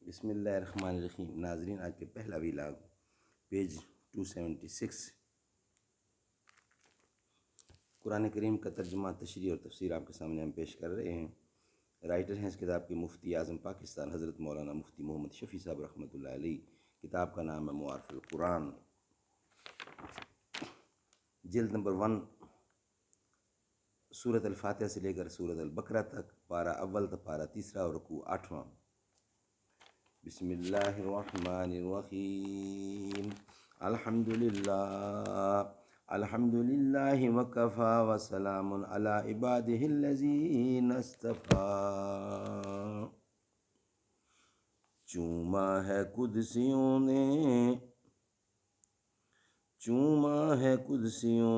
بسم اللہ الرحمن الرحیم۔ ناظرین، آج کے پہلا ویلاگ پیج 276 قرآن کریم کا ترجمہ، تشریح اور تفسیر آپ کے سامنے ہم پیش کر رہے ہیں۔ رائٹر ہیں اس کتاب کے مفتی اعظم پاکستان حضرت مولانا مفتی محمد شفیع صاحب رحمۃ اللہ علیہ۔ کتاب کا نام ہے معارف القرآن، جلد نمبر 1، سورۃ الفاتحہ سے لے کر سورۃ البقرہ تک، پارہ اول تا پارہ تیسرا اور رکوع 8واں۔ بسم اللہ الرحمن الرحیم۔ الحمد للہ وکفا وسلام علی عبادہ الذین اصطفیٰ۔ چوما ہے قدسیوں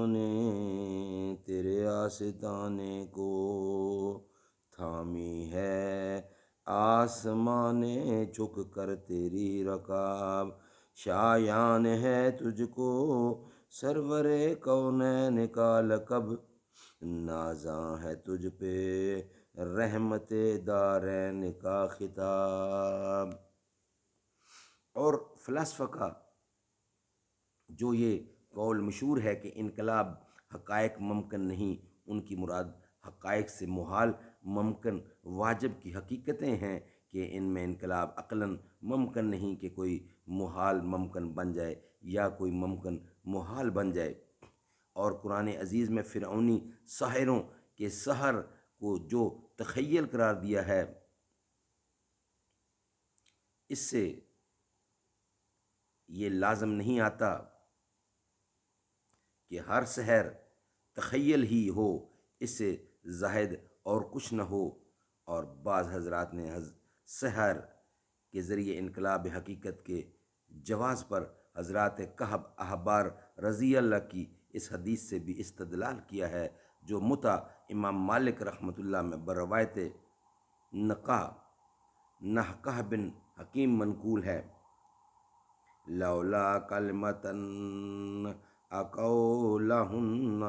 نے تیرے آستانے کو، تھامی ہے آسمان جھک کر تیری رکاب، شایان ہے تجھ کو سرور کونین کا لقب، نازاں ہے تجھ پہ رحمت دارین کا خطاب۔ اور فلاسفہ کا جو یہ قول مشہور ہے کہ انقلاب حقائق ممکن نہیں، ان کی مراد حقائق سے محال ممکن واجب کی حقیقتیں ہیں کہ ان میں انقلاب عقلاً ممکن نہیں کہ کوئی محال ممکن بن جائے یا کوئی ممکن محال بن جائے۔ اور قرآن عزیز میں فرعونی ساحروں کے سحر کو جو تخیل قرار دیا ہے، اس سے یہ لازم نہیں آتا کہ ہر سحر تخیل ہی ہو، اس سے زائد اور کچھ نہ ہو۔ اور بعض حضرات نے سحر کے ذریعے انقلاب حقیقت کے جواز پر حضرات کہب احبار رضی اللہ کی اس حدیث سے بھی استدلال کیا ہے، جو متا امام مالک رحمۃ اللہ میں بروایت نحقہ بن حکیم منقول ہے۔ لولا کلمتن اقولہن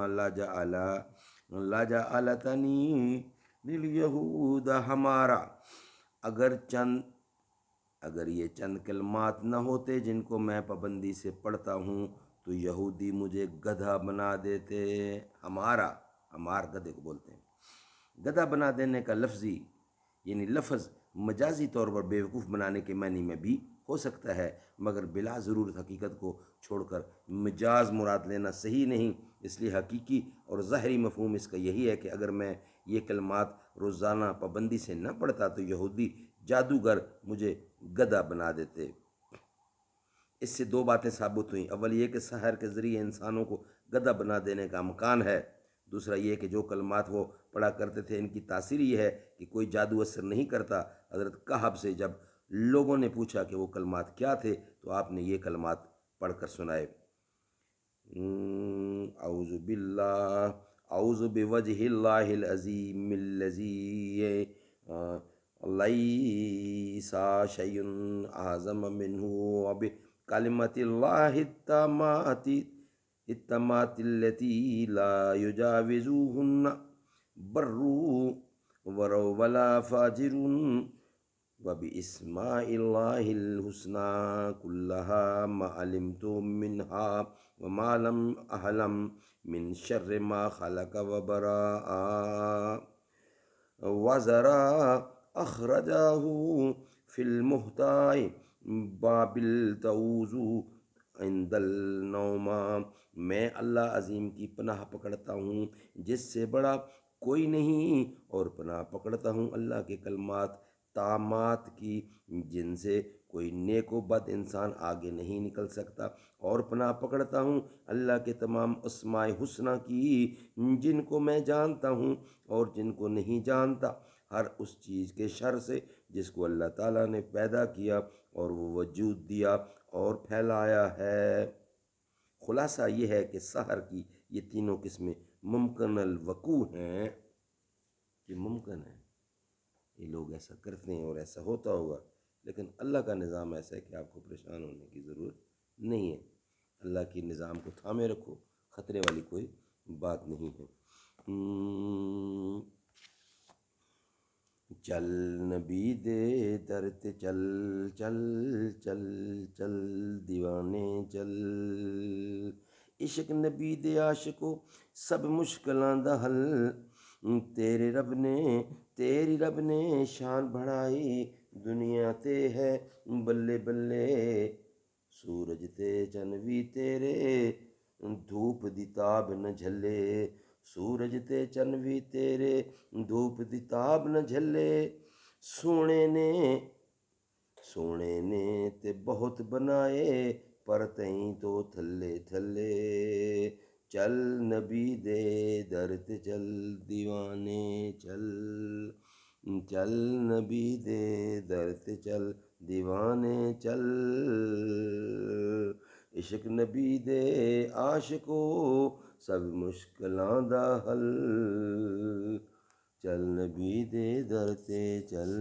لجعلتنی للیہود ہمارا، اگر یہ چند کلمات نہ ہوتے جن کو میں پابندی سے پڑھتا ہوں تو یہودی مجھے گدھا بنا دیتے۔ ہمار گدھے کو بولتے ہیں۔ گدھا بنا دینے کا لفظی یعنی لفظ مجازی طور پر بیوقوف بنانے کے معنی میں بھی ہو سکتا ہے، مگر بلا ضرورت حقیقت کو چھوڑ کر مجاز مراد لینا صحیح نہیں۔ اس لیے حقیقی اور ظاہری مفہوم اس کا یہی ہے کہ اگر میں یہ کلمات روزانہ پابندی سے نہ پڑھتا تو یہودی جادوگر مجھے گدھا بنا دیتے۔ اس سے دو باتیں ثابت ہوئیں۔ اول یہ کہ سحر کے ذریعے انسانوں کو گدھا بنا دینے کا امکان ہے۔ دوسرا یہ کہ جو کلمات وہ پڑھا کرتے تھے ان کی تاثیر یہ ہے کہ کوئی جادو اثر نہیں کرتا۔ حضرت کہب سے جب لوگوں نے پوچھا کہ وہ کلمات کیا تھے تو آپ نے یہ کلمات پڑھ کر سنائے۔ اعوذ بوجہ اللہ العظیم الذی لیس شیء اعظم منہ وبکلمۃ اللہ التامات التی لا یجاوزہن بر ولا فاجر وباسماء اللہ الحسنی کلہا ما علمت منہا وما لم اعلم من شر ما خلق وبراء وزرا اخرجہ فی المحتاء باب التعوذ عند النوم۔ میں اللہ عظیم کی پناہ پکڑتا ہوں جس سے بڑا کوئی نہیں، اور پناہ پکڑتا ہوں اللہ کے کلمات تامات کی جن سے کوئی نیک و بد انسان آگے نہیں نکل سکتا، اور پناہ پکڑتا ہوں اللہ کے تمام اسماء حسنہ کی جن کو میں جانتا ہوں اور جن کو نہیں جانتا، ہر اس چیز کے شر سے جس کو اللہ تعالیٰ نے پیدا کیا اور وہ وجود دیا اور پھیلایا ہے۔ خلاصہ یہ ہے کہ سحر کی یہ تینوں قسمیں ممکن الوقوع ہیں، کہ ممکن ہے یہ لوگ ایسا کرتے ہیں اور ایسا ہوتا ہوگا، لیکن اللہ کا نظام ایسا ہے کہ آپ کو پریشان ہونے کی ضرورت نہیں ہے۔ اللہ کی نظام کو تھامے رکھو، خطرے والی کوئی بات نہیں ہے۔ چل نبی دے در تے چل چل چل چل دیوانے چل، عشق نبی دے عاشقو سب مشکلاں دا حل، تیری رب نے شان بڑھائی دنیا تے ہے بلے بلے، سورج تے چن وی تیرے دھوپ دی تاب نہ جھلے، سورج تے چن وی تیرے دھوپ دی تاب نہ جھلے، سونے نے تے بہت بنائے پر تئیں تو تھلے تھلے، چل نبی دے در تے چل دیوانے چل، چل نبی دے در تے چل دیوانے چل، عشق نبی دے عاشقو سب مشکلاں دا حل، چل نبی دے در تے چل۔